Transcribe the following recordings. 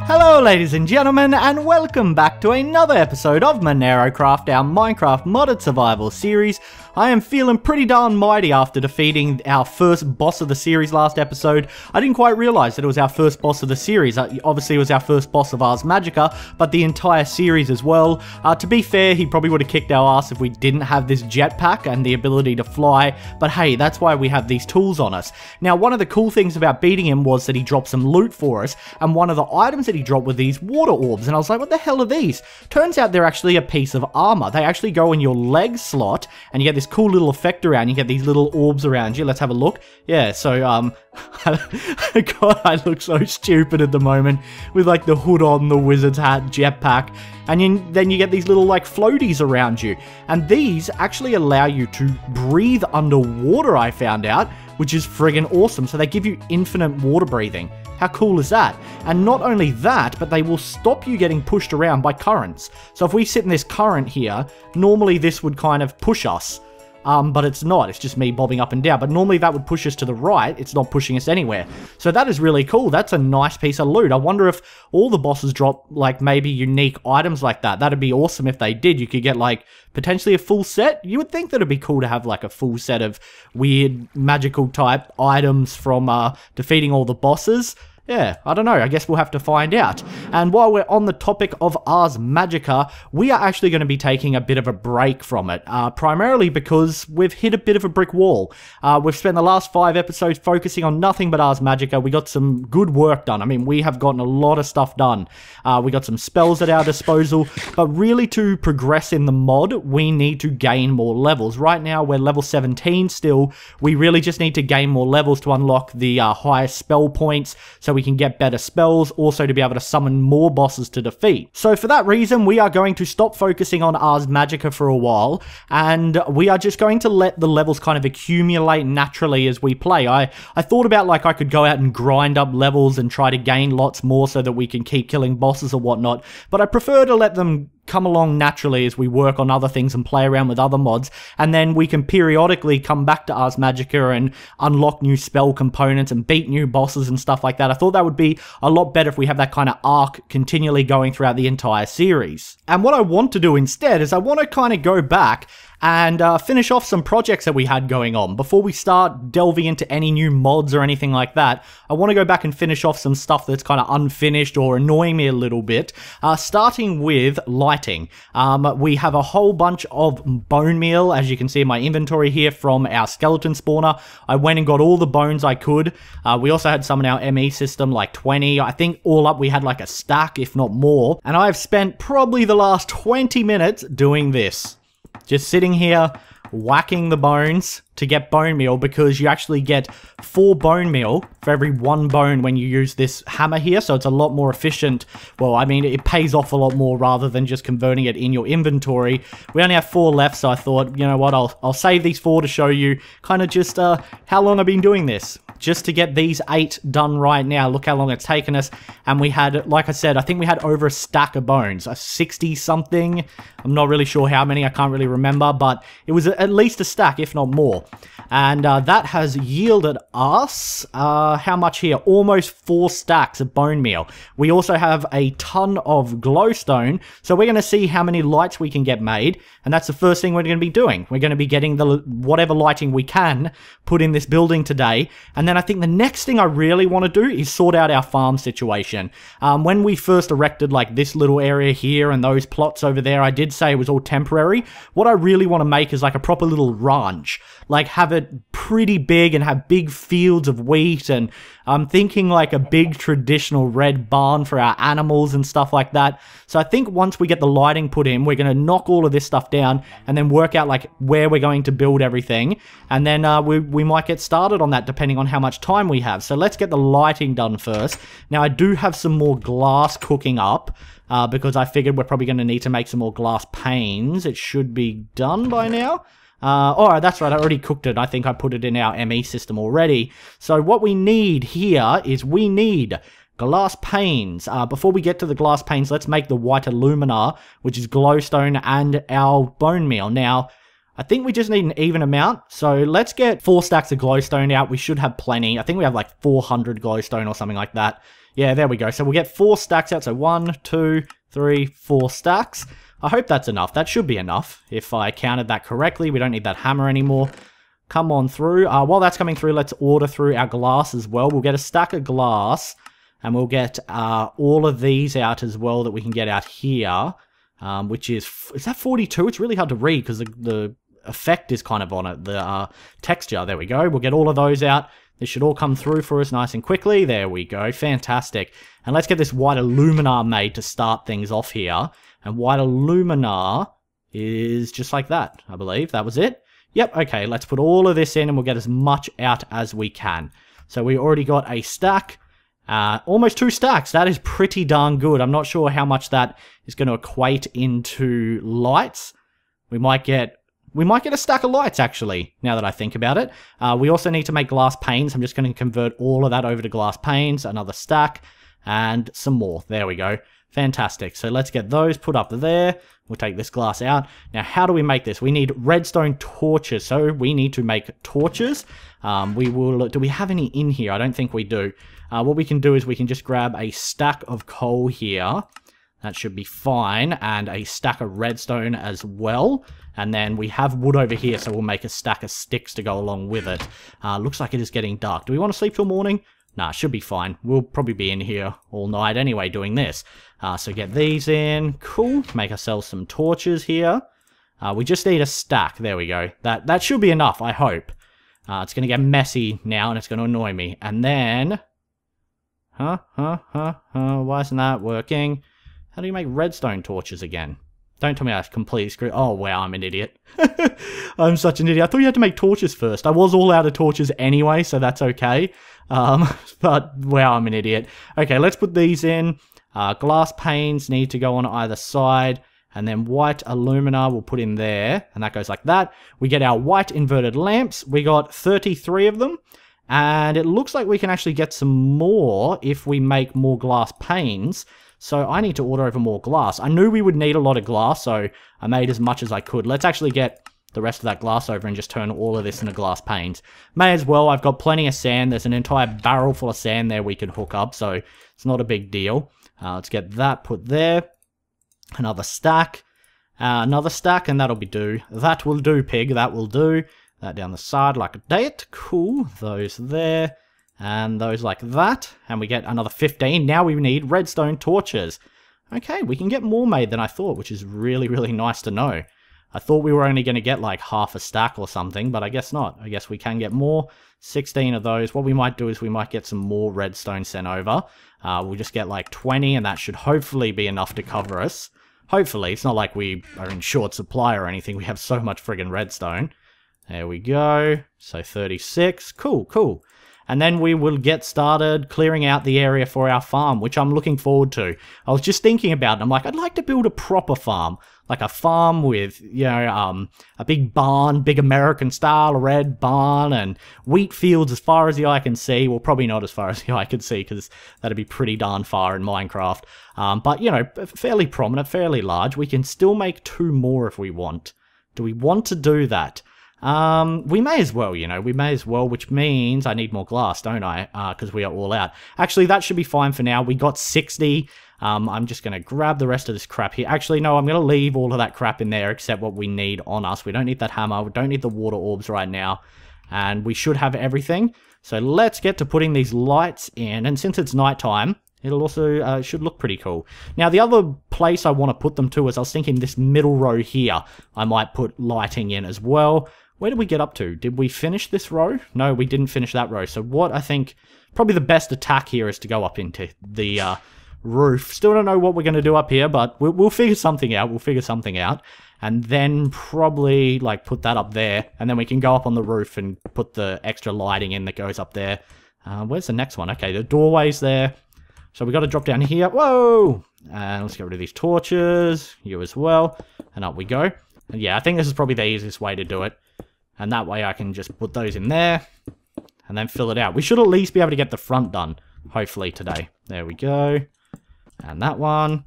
Hello ladies and gentlemen, and welcome back to another episode of MenaeroCraft, our Minecraft modded survival series. I am feeling pretty darn mighty after defeating our first boss of the series last episode. I didn't quite realise that it was our first boss of the series. Obviously it was our first boss of Ars Magica, but the entire series as well. To be fair, he probably would have kicked our ass if we didn't have this jetpack and the ability to fly, but hey, that's why we have these tools on us. Now, one of the cool things about beating him was that he dropped some loot for us, and one of the items that he dropped were these water orbs, and I was like, what the hell are these? Turns out they're actually a piece of armor. They actually go in your leg slot, and you get this cool little effect around. You get these little orbs around you. Let's have a look. Yeah, so, God, I look so stupid at the moment with, like, the hood on, the wizard's hat, jetpack, and then you get these little, like, floaties around you. And these actually allow you to breathe underwater, I found out, which is friggin' awesome. So they give you infinite water breathing. How cool is that? And not only that, but they will stop you getting pushed around by currents. So if we sit in this current here, normally this would kind of push us. But it's not, it's just me bobbing up and down. But normally that would push us to the right, it's not pushing us anywhere. So that is really cool, that's a nice piece of loot. I wonder if all the bosses drop, like, maybe unique items like that. That'd be awesome if they did. You could get, like, potentially a full set. You would think that it'd be cool to have, like, a full set of weird, magical type items from defeating all the bosses. Yeah, I don't know, I guess we'll have to find out. And while we're on the topic of Ars Magica, we are actually going to be taking a bit of a break from it, primarily because we've hit a bit of a brick wall. We've spent the last 5 episodes focusing on nothing but Ars Magica. We got some good work done. I mean, we have gotten a lot of stuff done. We got some spells at our disposal, but really to progress in the mod, we need to gain more levels. Right now, we're level 17 still. We really just need to gain more levels to unlock the highest spell points, so we can get better spells, also to be able to summon more bosses to defeat. So for that reason, we are going to stop focusing on Ars Magica for a while, and we are just going to let the levels kind of accumulate naturally as we play. I thought about, like, I could go out and grind up levels and try to gain lots more so that we can keep killing bosses or whatnot, but I prefer to let them come along naturally as we work on other things and play around with other mods, and then we can periodically come back to Ars Magica and unlock new spell components and beat new bosses and stuff like that. I thought that would be a lot better if we have that kind of arc continually going throughout the entire series. And what I want to do instead is I want to kind of go back and finish off some projects that we had going on. Before we start delving into any new mods or anything like that, I want to go back and finish off some stuff that's kind of unfinished or annoying me a little bit, starting with lighting. We have a whole bunch of bone meal, as you can see in my inventory here, from our skeleton spawner. I went and got all the bones I could. We also had some in our ME system, like 20. I think all up we had like a stack, if not more. And I've spent probably the last 20 minutes doing this. Just sitting here, whacking the bones to get bone meal, because you actually get 4 bone meal for every 1 bone when you use this hammer here, so it's a lot more efficient. Well, I mean, it pays off a lot more rather than just converting it in your inventory. We only have 4 left, so I thought, you know what, I'll save these 4 to show you kind of just how long I've been doing this. Just to get these 8 done right now. Look how long it's taken us. And we had, like I said, I think we had over a stack of bones. A 60 something. I'm not really sure how many. I can't really remember. But it was at least a stack, if not more. And that has yielded us, how much here? Almost 4 stacks of bone meal. We also have a ton of glowstone. So we're going to see how many lights we can get made. And that's the first thing we're going to be doing. We're going to be getting the whatever lighting we can put in this building today. And then I think the next thing I really want to do is sort out our farm situation. When we first erected, like, this little area here and those plots over there, I did say it was all temporary. What I really want to make is like a proper little ranch. Like, have it pretty big and have big fields of wheat, and I'm thinking like a big traditional red barn for our animals and stuff like that. So I think once we get the lighting put in, we're going to knock all of this stuff down and then work out, like, where we're going to build everything, and then we might get started on that depending on how much time we have. So let's get the lighting done first. Now, I do have some more glass cooking up, because I figured we're probably going to need to make some more glass panes. It should be done by now. Alright, that's right, I already cooked it. I think I put it in our ME system already. So what we need here is we need glass panes. Before we get to the glass panes, let's make the white alumina, which is glowstone, and our bone meal. Now, I think we just need an even amount, so let's get 4 stacks of glowstone out. We should have plenty. I think we have like 400 glowstone or something like that. Yeah, there we go. So we'll get 4 stacks out. So 1, 2, 3, 4 stacks. I hope that's enough. That should be enough. If I counted that correctly, we don't need that hammer anymore. Come on through. While that's coming through, let's order through our glass as well. We'll get a stack of glass, and we'll get all of these out as well that we can get out here, which is that 42? It's really hard to read because the effect is kind of on it, the texture. There we go. We'll get all of those out. This should all come through for us nice and quickly. There we go. Fantastic. And let's get this white aluminar made to start things off here. And white aluminar is just like that, I believe. That was it. Yep, okay, let's put all of this in and we'll get as much out as we can. So we already got a stack, almost 2 stacks. That is pretty darn good. I'm not sure how much that is going to equate into lights. We might get a stack of lights, actually, now that I think about it. We also need to make glass panes. I'm just going to convert all of that over to glass panes, another stack, and some more. There we go. Fantastic. So let's get those put up there. We'll take this glass out. Now, how do we make this? We need redstone torches. So we need to make torches. Do we have any in here? I don't think we do. What we can do is we can just grab a stack of coal here. That should be fine. And a stack of redstone as well. And then we have wood over here, so we'll make a stack of sticks to go along with it. Looks like it is getting dark. Do we want to sleep till morning? Nah, should be fine. We'll probably be in here all night anyway doing this. So get these in. Cool. Make ourselves some torches here. We just need a stack. There we go. That should be enough, I hope. It's going to get messy now and it's going to annoy me. And then... Why isn't that working? How do you make redstone torches again? Don't tell me I completely screwed... Oh, wow, I'm an idiot. I'm such an idiot. I thought you had to make torches first. I was all out of torches anyway, so that's okay. But, wow, I'm an idiot. Okay, let's put these in. Glass panes need to go on either side. And then white alumina we'll put in there. And that goes like that. We get our white inverted lamps. We got 33 of them. And it looks like we can actually get some more if we make more glass panes. So I need to order over more glass. I knew we would need a lot of glass, so I made as much as I could. Let's actually get the rest of that glass over and just turn all of this into glass panes. May as well. I've got plenty of sand. There's an entire barrel full of sand there we could hook up, so it's not a big deal. Let's get that put there. Another stack. Another stack, and that'll be do. That will do, pig. That will do. That down the side like that. Cool. Those there. And those like that. And we get another 15. Now we need redstone torches. Okay, we can get more made than I thought, which is really, really nice to know. I thought we were only going to get like half a stack or something, but I guess not. I guess we can get more. 16 of those. What we might do is we might get some more redstone sent over. We'll just get like 20, and that should hopefully be enough to cover us. Hopefully. It's not like we are in short supply or anything. We have so much friggin' redstone. There we go. So 36. Cool, cool. And then we will get started clearing out the area for our farm, which I'm looking forward to. I was just thinking about it. I'm like, I'd like to build a proper farm. Like a farm with, you know, a big barn, big American style red barn, and wheat fields as far as the eye can see. Well, probably not as far as the eye can see, because that'd be pretty darn far in Minecraft. But, you know, fairly prominent, fairly large. We can still make 2 more if we want. Do we want to do that? We may as well, you know, we may as well, which means I need more glass, don't I? Because we are all out. Actually, that should be fine for now. We got 60. I'm just going to grab the rest of this crap here. Actually, no, I'm going to leave all of that crap in there except what we need on us. We don't need that hammer. We don't need the water orbs right now. And we should have everything. So let's get to putting these lights in. And since it's nighttime, it'll also should look pretty cool. Now, the other place I want to put them to is I was thinking this middle row here. I might put lighting in as well. Where did we get up to? Did we finish this row? No, we didn't finish that row. So what I think probably the best attack here is to go up into the roof. Still don't know what we're going to do up here, but we'll figure something out. We'll figure something out. And then probably like put that up there. And then we can go up on the roof and put the extra lighting in that goes up there. Where's the next one? Okay, the doorway's there. So we got to drop down here. Whoa! And let's get rid of these torches. You as well. And up we go. And yeah, I think this is probably the easiest way to do it. And that way I can just put those in there. And then fill it out. We should at least be able to get the front done. Hopefully today. There we go. And that one.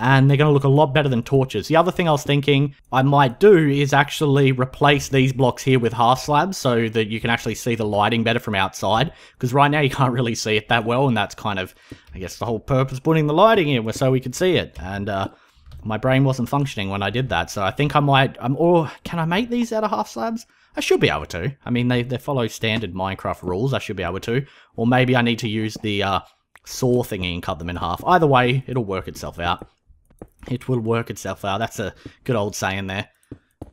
and they're going to look a lot better than torches. The other thing I was thinking I might do is actually replace these blocks here with half slabs so that you can actually see the lighting better from outside, because right now you can't really see it that well, and that's kind of, I guess, the whole purpose of putting the lighting in was so we could see it, and my brain wasn't functioning when I did that, so I think I might, or can I make these out of half slabs? I should be able to. I mean, they follow standard Minecraft rules, I should be able to, or maybe I need to use the saw thingy and cut them in half. Either way, it'll work itself out. It will work itself out. That's a good old saying there.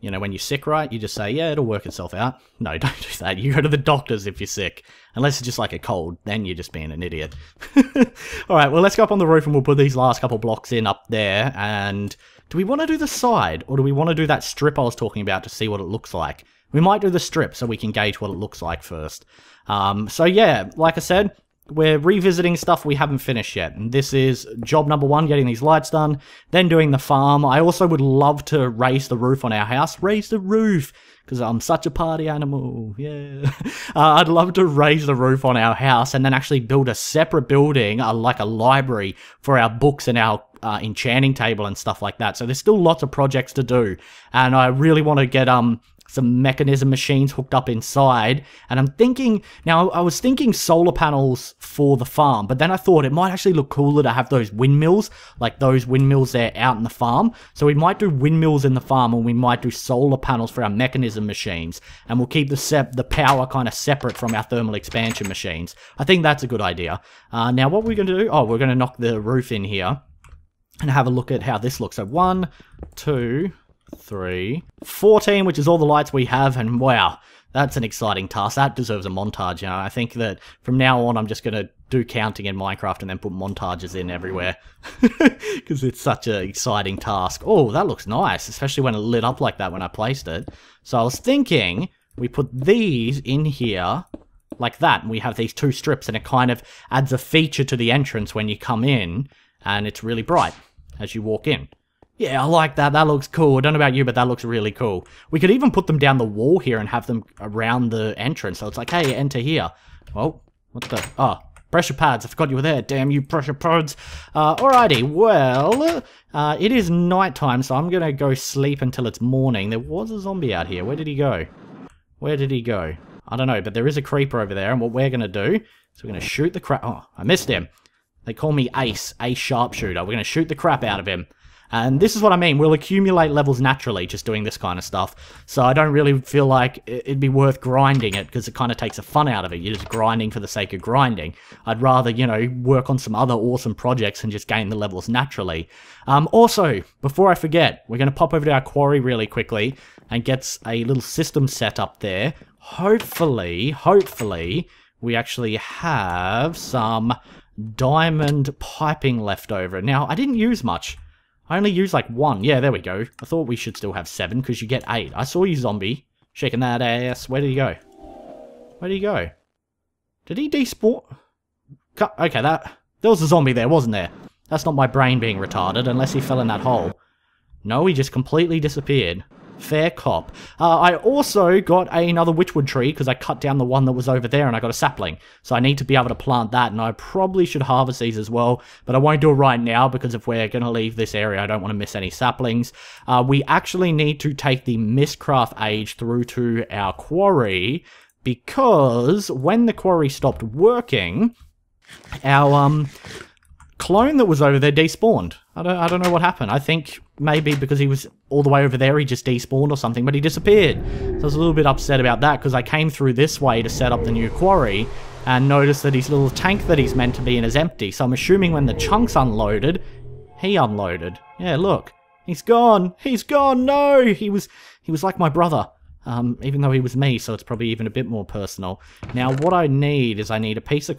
You know, when you're sick, right? You just say, yeah, it'll work itself out. No, don't do that. You go to the doctors if you're sick. Unless it's just like a cold. Then you're just being an idiot. Alright, well, let's go up on the roof and we'll put these last couple blocks in up there. And do we want to do the side? Or do we want to do that strip I was talking about to see what it looks like? We might do the strip so we can gauge what it looks like first. So yeah, like I said, we're revisiting stuff we haven't finished yet, and this is job number 1, getting these lights done, then doing the farm. I also would love to raise the roof on our house. Raise the roof, because I'm such a party animal, yeah. I'd love to raise the roof on our house and then actually build a separate building, like a library, for our books and our enchanting table and stuff like that. So there's still lots of projects to do, and I really want to get some mechanism machines hooked up inside, and I'm thinking, now I was thinking solar panels for the farm, but then I thought it might actually look cooler to have those windmills, like those windmills there out in the farm. So we might do windmills in the farm, and we might do solar panels for our mechanism machines, and we'll keep the power kind of separate from our thermal expansion machines. I think that's a good idea. Now what we're going to do, we're going to knock the roof in here and have a look at how this looks. So 1, 2, 3, 14, which is all the lights we have, and wow, that's an exciting task. That deserves a montage, you know. I think that from now on I'm just going to do counting in Minecraft and then put montages in everywhere, because it's such an exciting task. Oh, that looks nice, especially when it lit up like that when I placed it. So I was thinking we put these in here like that, and we have these 2 strips, and it kind of adds a feature to the entrance when you come in, and it's really bright as you walk in. Yeah, I like that. That looks cool. I don't know about you, but that looks really cool. We could even put them down the wall here and have them around the entrance. So it's like, hey, enter here. Oh, what the? Oh, pressure pads. I forgot you were there. Damn you, pressure pads. Alrighty, well, it is nighttime, so I'm going to go sleep until it's morning. There was a zombie out here. Where did he go? Where did he go? I don't know, but there is a creeper over there, and what we're going to do is we're going to shoot the crap. Oh, I missed him. They call me Ace Sharpshooter. We're going to shoot the crap out of him. And this is what I mean, we'll accumulate levels naturally just doing this kind of stuff. So I don't really feel like it'd be worth grinding it, because it kind of takes the fun out of it. You're just grinding for the sake of grinding. I'd rather, you know, work on some other awesome projects and just gain the levels naturally. Also, before I forget, we're going to pop over to our quarry really quickly and get a little system set up there. Hopefully, we actually have some diamond piping left over. Now, I didn't use much. I only used like 1. Yeah, there we go. I thought we should still have 7, because you get 8. I saw you, zombie. Shaking that ass. Where did he go? Where did he go? Did he despawn? Okay, there was a zombie there, wasn't there? That's not my brain being retarded, unless he fell in that hole. No, he just completely disappeared. Fair cop. I also got another witchwood tree, because I cut down the one that was over there and I got a sapling. So I need to be able to plant that, and I probably should harvest these as well, but I won't do it right now, because if we're going to leave this area, I don't want to miss any saplings. We actually need to take the Mistcraft age through to our quarry, because when the quarry stopped working, our clone that was over there despawned. I don't know what happened. I think maybe because he was all the way over there, he just despawned or something, but he disappeared. So I was a little bit upset about that, because I came through this way to set up the new quarry and noticed that his little tank that he's meant to be in is empty. So I'm assuming when the chunks unloaded, he unloaded. Yeah, look. He's gone. He's gone. No! He was like my brother. Even though he was me, so it's probably even a bit more personal. Now, what I need is I need a piece of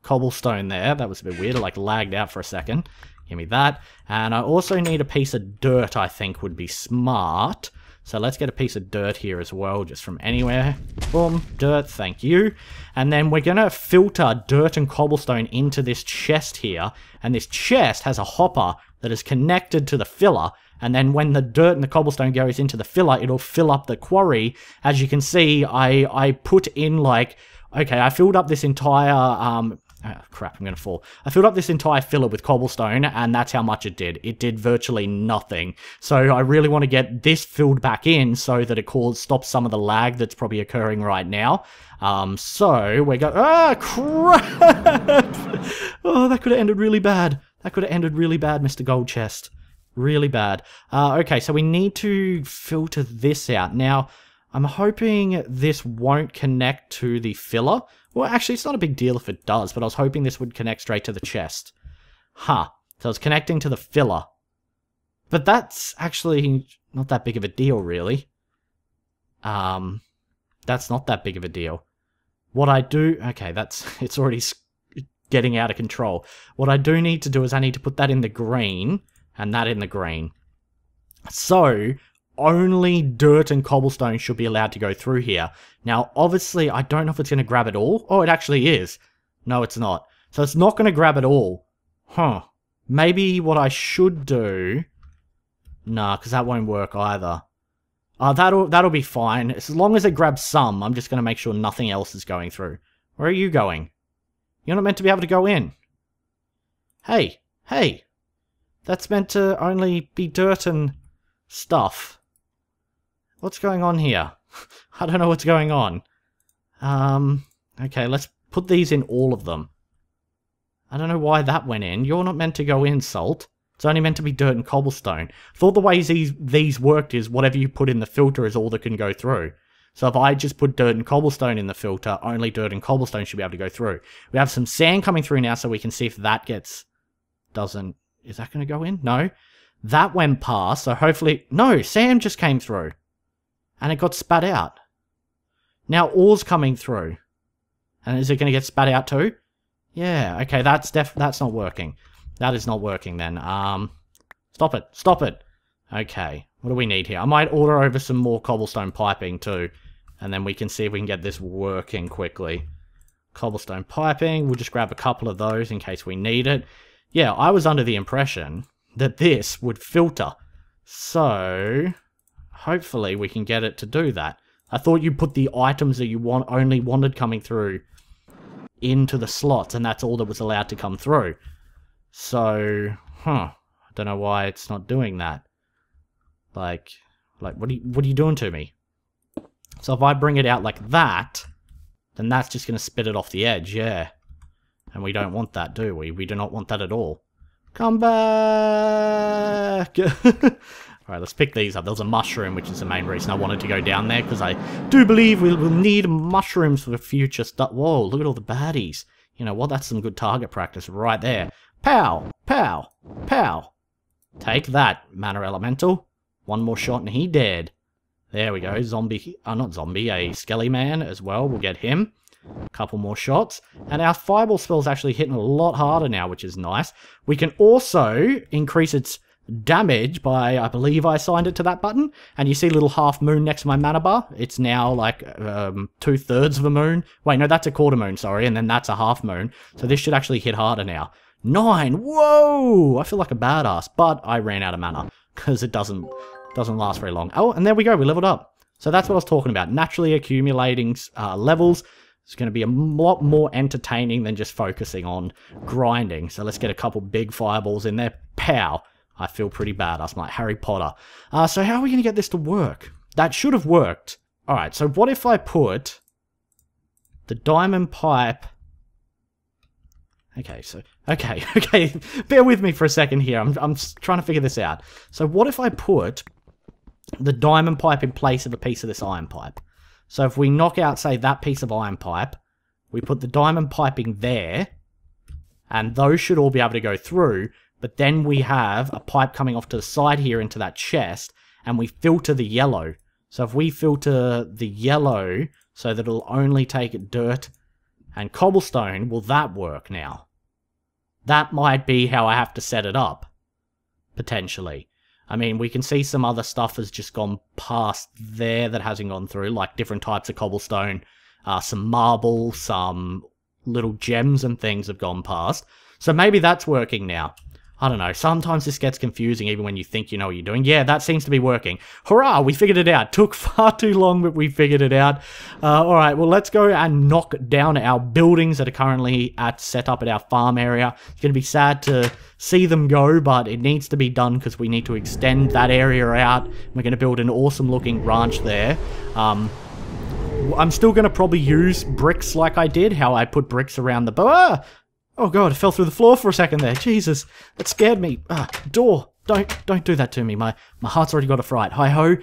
cobblestone there. That was a bit weird. It like lagged out for a second. Give me that. And I also need a piece of dirt, I think would be smart. So let's get a piece of dirt here as well, just from anywhere. Boom, dirt, thank you. And then we're going to filter dirt and cobblestone into this chest here. And this chest has a hopper that is connected to the filler. And then when the dirt and the cobblestone goes into the filler, it'll fill up the quarry. As you can see, I put in like... Okay, I filled up this entire Oh, crap, I'm going to fall. I filled up this entire filler with cobblestone, and that's how much it did. It did virtually nothing. So I really want to get this filled back in so that it stops some of the lag that's probably occurring right now. So we're going... Ah, crap! Oh, that could have ended really bad. That could have ended really bad, Mr. Gold Chest. Really bad. Okay, so we need to filter this out. Now, I'm hoping this won't connect to the filler. Well, actually, it's not a big deal if it does, but I was hoping this would connect straight to the chest. Huh. So it's connecting to the filler. But that's actually not that big of a deal, really. That's not that big of a deal. What I do... Okay, it's already getting out of control. What I do need to do is I need to put that in the green, and that in the green. So... only dirt and cobblestone should be allowed to go through here. Now, obviously, I don't know if it's going to grab it all. Oh, it actually is. No, it's not. So it's not going to grab it all. Huh. Maybe what I should do... Nah, because that won't work either. That'll be fine. As long as it grabs some, I'm just going to make sure nothing else is going through. Where are you going? You're not meant to be able to go in. Hey, hey. That's meant to only be dirt and stuff. What's going on here? I don't know what's going on. Okay, let's put these in all of them. I don't know why that went in. You're not meant to go in, Salt. It's only meant to be dirt and cobblestone. Thought the ways these worked is whatever you put in the filter is all that can go through. So if I just put dirt and cobblestone in the filter, only dirt and cobblestone should be able to go through. We have some sand coming through now, so we can see if that doesn't... Is that going to go in? No. That went past, so hopefully... No, sand just came through. And it got spat out. Now ore's coming through. And is it going to get spat out too? Yeah, okay, that's not working. That is not working then. Stop it. Stop it. Okay, what do we need here? I might order over some more cobblestone piping too. And then we can see if we can get this working quickly. Cobblestone piping. We'll just grab a couple of those in case we need it. Yeah, I was under the impression that this would filter. So, hopefully we can get it to do that. I thought you put the items that you only wanted coming through into the slots, and that's all that was allowed to come through. So, I don't know why it's not doing that. Like, what are you doing to me? So if I bring it out like that, then that's just going to spit it off the edge, yeah. And we don't want that, do we? We do not want that at all. Come back! Alright, let's pick these up. There was a mushroom, which is the main reason I wanted to go down there, because I do believe we'll need mushrooms for the future stuff. Whoa, look at all the baddies. You know what? That's some good target practice right there. Pow! Pow! Pow! Take that, Mana Elemental. One more shot and he dead. There we go. Zombie... not zombie, a skelly man as well. We'll get him. A couple more shots. And our fireball spell's actually hitting a lot harder now, which is nice. We can also increase its damage by, I believe I assigned it to that button. And you see a little half moon next to my mana bar. It's now like 2/3 of a moon. Wait, no, that's a quarter moon, sorry. And then that's a half moon. So this should actually hit harder now. 9! Whoa! I feel like a badass. But I ran out of mana. Because it doesn't last very long. Oh, and there we go. We leveled up. So that's what I was talking about. Naturally accumulating levels. It's going to be a lot more entertaining than just focusing on grinding. So let's get a couple big fireballs in there. Pow! I feel pretty badass, like Harry Potter. So how are we going to get this to work? That should have worked. Alright, so what if I put the diamond pipe... Okay, so... Okay. Bear with me for a second here. I'm trying to figure this out. So what if I put the diamond pipe in place of a piece of this iron pipe? So if we knock out, say, that piece of iron pipe, we put the diamond piping there, and those should all be able to go through, but then we have a pipe coming off to the side here into that chest, and we filter the yellow. So if we filter the yellow so that it'll only take dirt and cobblestone, will that work now? That might be how I have to set it up, potentially. I mean, we can see some other stuff has just gone past there that hasn't gone through, like different types of cobblestone, some marble, some little gems and things have gone past. So maybe that's working now. I don't know, sometimes this gets confusing even when you think you know what you're doing. Yeah, that seems to be working. Hurrah, we figured it out. Took far too long, but we figured it out. Alright, well, let's go and knock down our buildings that are currently set up at our farm area. It's going to be sad to see them go, but it needs to be done because we need to extend that area out. We're going to build an awesome looking ranch there. I'm still going to probably use bricks like I did, how I put bricks around the... Oh god, I fell through the floor for a second there. Jesus, that scared me. Door, don't do that to me. My heart's already got a fright. Hi-ho.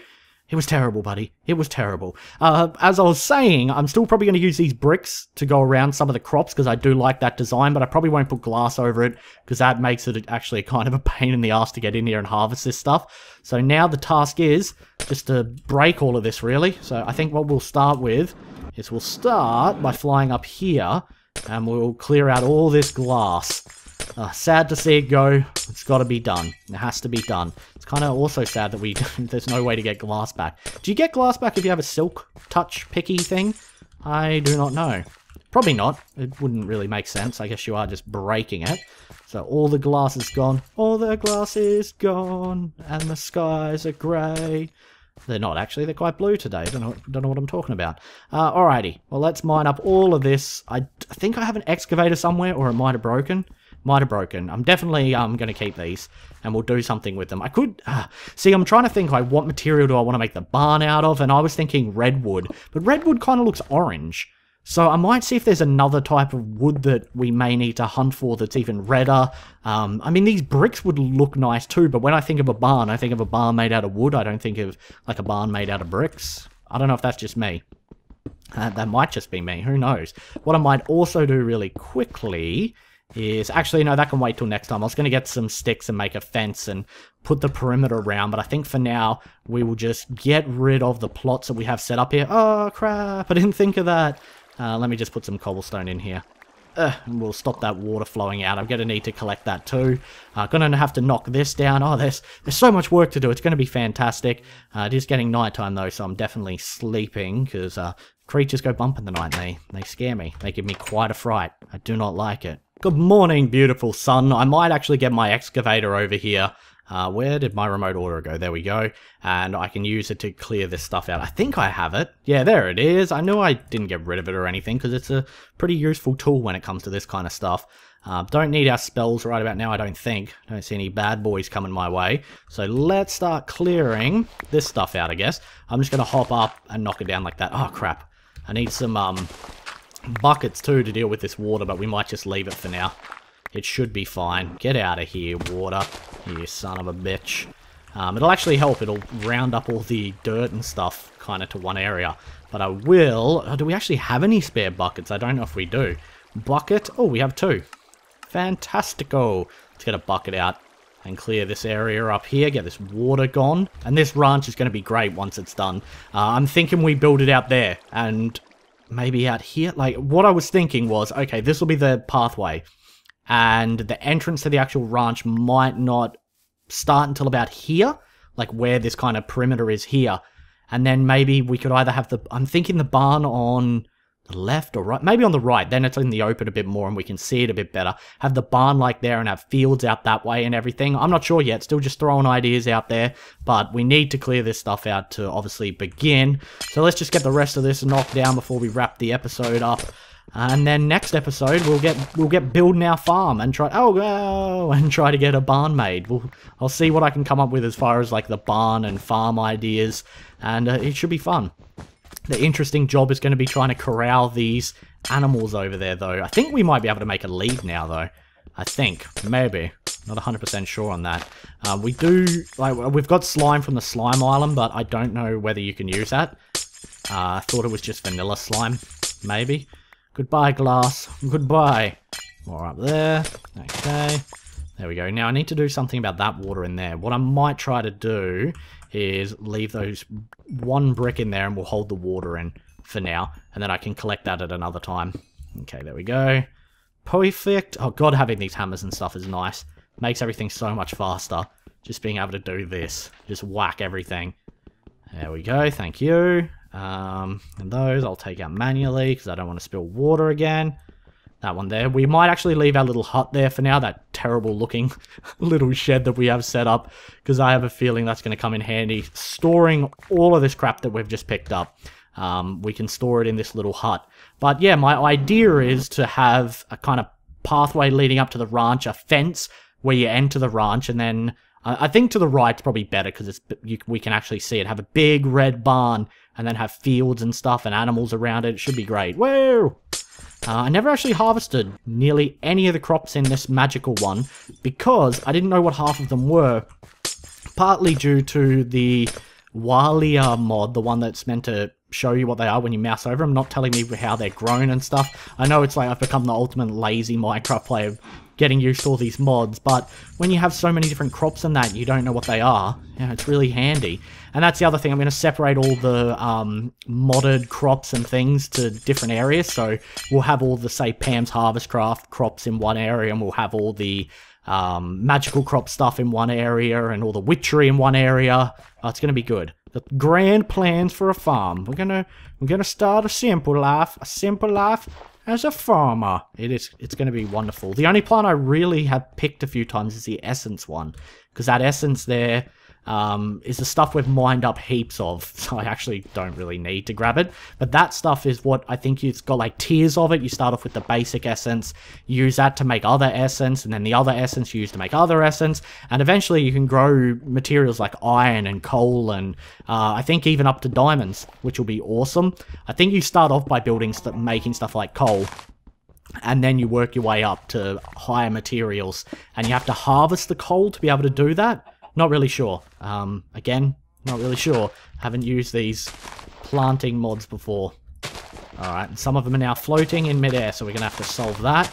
It was terrible, buddy. It was terrible. As I was saying, I'm still probably going to use these bricks to go around some of the crops because I do like that design, but I probably won't put glass over it because that makes it actually kind of a pain in the ass to get in here and harvest this stuff. So now the task is just to break all of this, really. So I think what we'll start with is we'll start by flying up here and we'll clear out all this glass. Sad to see it go. It's got to be done. It has to be done. It's kind of also sad that there's no way to get glass back. Do you get glass back if you have a silk touch picky thing? I do not know. Probably not. It wouldn't really make sense. I guess you are just breaking it. So all the glass is gone. All the glass is gone. And the skies are grey. They're not actually, they're quite blue today. Don't know what I'm talking about. Alrighty, well let's mine up all of this. I think I have an excavator somewhere, or it might have broken. Might have broken. I'm definitely going to keep these, and we'll do something with them. I could... see, I'm trying to think, like, what material do I want to make the barn out of? And I was thinking redwood. But redwood kind of looks orange. So I might see if there's another type of wood that we may need to hunt for that's even redder. I mean, these bricks would look nice too, but when I think of a barn, I think of a barn made out of wood. I don't think of, like, a barn made out of bricks. I don't know if that's just me. That might just be me. Who knows? What I might also do really quickly is... Actually, no, that can wait till next time. I was going to get some sticks and make a fence and put the perimeter around, but I think for now, we will just get rid of the plots that we have set up here. Oh, crap. I didn't think of that. Let me just put some cobblestone in here. And we'll stop that water flowing out. I'm going to need to collect that too. Going to have to knock this down. Oh, there's so much work to do. It's going to be fantastic. It is getting nighttime though, so I'm definitely sleeping because creatures go bump in the night and they scare me. They give me quite a fright. I do not like it. Good morning, beautiful sun. I might actually get my excavator over here. Where did my remote order go? There we go. And I can use it to clear this stuff out. I think I have it. Yeah, there it is. I knew I didn't get rid of it or anything because it's a pretty useful tool when it comes to this kind of stuff. Don't need our spells right about now, I don't think. Don't see any bad boys coming my way. So let's start clearing this stuff out, I guess. I'm just going to hop up and knock it down like that. Oh, crap. I need some buckets too to deal with this water, but we might just leave it for now. It should be fine. Get out of here, water. You son of a bitch. It'll actually help. It'll round up all the dirt and stuff kind of to one area. But I will... do we actually have any spare buckets? I don't know if we do. Bucket? Oh, we have two. Fantastico. Let's get a bucket out and clear this area up here. Get this water gone. And this ranch is going to be great once it's done. I'm thinking we build it out there. And maybe out here. Like, what I was thinking was, okay, this will be the pathway. And the entrance to the actual ranch might not start until about here, like where this kind of perimeter is here. And then maybe we could either have I'm thinking the barn on the left or right, maybe on the right, then it's in the open a bit more and we can see it a bit better. Have the barn like there and have fields out that way and everything. I'm not sure yet, still just throwing ideas out there, but we need to clear this stuff out to obviously begin. So let's just get the rest of this knocked down before we wrap the episode up. And then next episode we'll get building our farm and try to get a barn made. I'll see what I can come up with as far as like the barn and farm ideas, and it should be fun. The interesting job is going to be trying to corral these animals over there though. I think we might be able to make a lead now though. I think, maybe. Not 100% sure on that. We've got slime from the slime island, but I don't know whether you can use that. I thought it was just vanilla slime, maybe. Goodbye, glass. Goodbye. More up there. Okay. There we go. Now, I need to do something about that water in there. What I might try to do is leave those one brick in there and we'll hold the water in for now. And then I can collect that at another time. Okay, there we go. Perfect. Oh, God, having these hammers and stuff is nice. Makes everything so much faster. Just being able to do this. Just whack everything. There we go. Thank you. And those I'll take out manually because I don't want to spill water again. that one there. We might actually leave our little hut there for now, that terrible looking little shed that we have set up, because I have a feeling that's going to come in handy. Storing all of this crap that we've just picked up. We can store it in this little hut. But yeah, my idea is to have a kind of pathway leading up to the ranch, a fence where you enter the ranch, and then I think to the right's probably better because we can actually see it. Have a big red barn, and then have fields and stuff and animals around it. It should be great. Whoa! I never actually harvested nearly any of the crops in this magical one because I didn't know what half of them were. Partly due to the Walia mod, the one that's meant to show you what they are when you mouse over them, not telling me how they're grown and stuff. I know it's like I've become the ultimate lazy Minecraft player, getting used to all these mods, but when you have so many different crops and that, you don't know what they are. You know, it's really handy. And that's the other thing, I'm going to separate all the modded crops and things to different areas, so we'll have all the, say, Pam's Harvest Craft crops in one area, and we'll have all the magical crop stuff in one area, and all the witchery in one area. Oh, it's going to be good. The grand plans for a farm. We're gonna start a simple life as a farmer. It's going to be wonderful. The only plant I really have picked a few times is the essence one, because that essence there is the stuff we've mined up heaps of, so I actually don't really need to grab it. But that stuff is what I think it's got like tiers of it. You start off with the basic essence, use that to make other essence, and then the other essence you use to make other essence, and eventually you can grow materials like iron and coal and I think even up to diamonds, which will be awesome. I think you start off by making stuff like coal, and then you work your way up to higher materials, and you have to harvest the coal to be able to do that. Not really sure. Again, not really sure. Haven't used these planting mods before. Alright, some of them are now floating in midair, so we're going to have to solve that.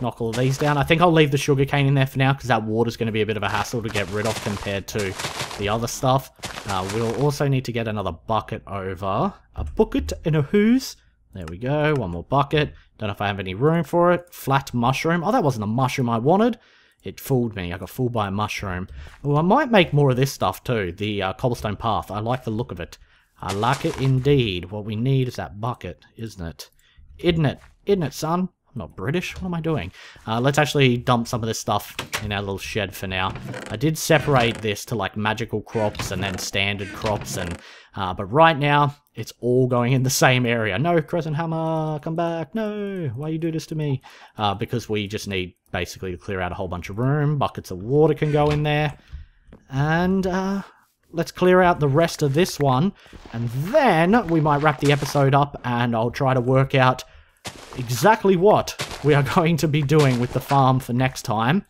Knock all of these down. I think I'll leave the sugarcane in there for now, because that water's going to be a bit of a hassle to get rid of compared to the other stuff. We'll also need to get another bucket over. A bucket and a hose. There we go, one more bucket. Don't know if I have any room for it. Flat mushroom. Oh, that wasn't a mushroom I wanted. It fooled me. I got fooled by a mushroom. Well, I might make more of this stuff too. The cobblestone path. I like the look of it. I like it indeed. What we need is that bucket, isn't it? Isn't it? Isn't it, son? I'm not British. What am I doing? Let's actually dump some of this stuff in our little shed for now. I did separate this to like magical crops and then standard crops, and but right now it's all going in the same area. No, Crescent Hammer, come back. No, why you do this to me? Because we just need basically to clear out a whole bunch of room. Buckets of water can go in there. And let's clear out the rest of this one. And then we might wrap the episode up, and I'll try to work out exactly what we are going to be doing with the farm for next time.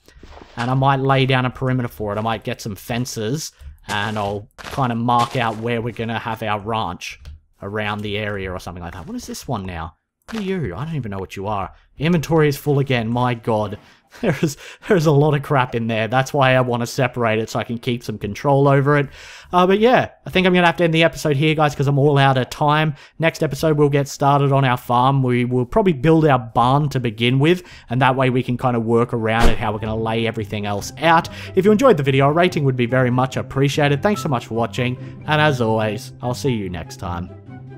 And I might lay down a perimeter for it. I might get some fences, and I'll kind of mark out where we're going to have our ranch around the area or something like that. What is this one now? What are you? I don't even know what you are. Inventory is full again. My god. There's a lot of crap in there. That's why I want to separate it so I can keep some control over it. But yeah, I think I'm going to have to end the episode here, guys, because I'm all out of time. Next episode, we'll get started on our farm. We will probably build our barn to begin with, and that way we can kind of work around it, how we're going to lay everything else out. If you enjoyed the video, a rating would be very much appreciated. Thanks so much for watching, and as always, I'll see you next time.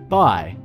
Bye.